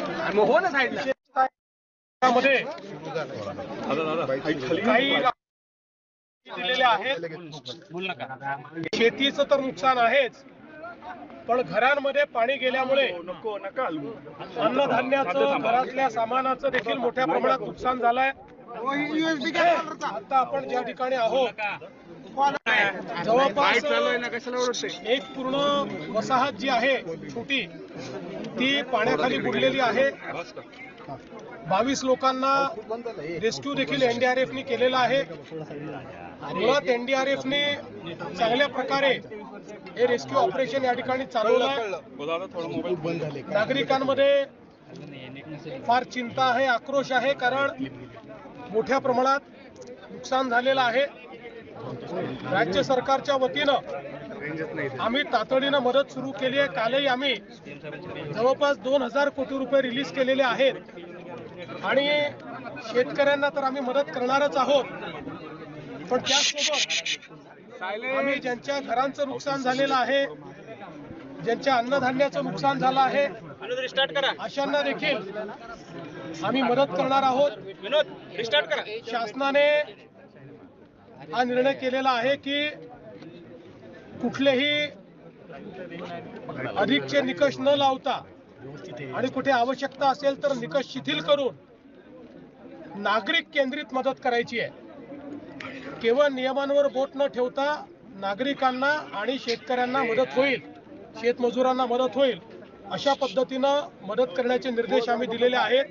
हो ना साईडला मध्ये काही दिलेले आहेत. शेतीचं तर नुकसान आहेच, पण घरांमध्ये पाणी गेल्यामुळे अन्नधान्याचं, घरातल्या सामानाचं देखील मोठ्या प्रमाणात नुकसान झालंय. आता आपण ज्या ठिकाणी आहोत जवळपास एक पूर्ण वसाहत जी आहे छोटी ती पाण्याखाली बुडलेली आहे. 22 लोकांना रेस्क्यू देखील एनडीआरएफने केलेला आहे. मुळात एनडीआरएफने चांगल्या प्रकारे हे रेस्क्यू ऑपरेशन या ठिकाणी चालवलं आहे. नागरिकांमध्ये फार चिंता आहे, आक्रोश आहे, कारण मोठ्या प्रमाणात नुकसान झालेलं आहे. राज्य सरकारच्या वतीनं आम्ही तातडीनं मदत सुरू केली आहे. कालही आम्ही जवळपास 2000 कोटी रुपये रिलीज केलेले आहेत आणि शेतकऱ्यांना तर आम्ही मदत करणारच आहोत, पण त्याचसोबत आम्ही ज्यांच्या घरांचं नुकसान झालेलं आहे, ज्यांच्या अन्नधान्याचं नुकसान झालं आहे, अशांना देखील आम्ही मदत करणार आहोत. शासनाने हा निर्णय केलेला आहे की कुठलेही अधिकचे निकष न लावता आणि कुठे आवश्यकता असेल तर निकष शिथिल करून नागरिक केंद्रित मदत करायची आहे. केवळ नियमांवर बोट न ठेवता नागरिकांना आणि शेतकऱ्यांना मदत होईल, शेतमजुरांना मदत होईल अशा पद्धतीनं मदत करण्याचे निर्देश आम्ही दिलेले आहेत.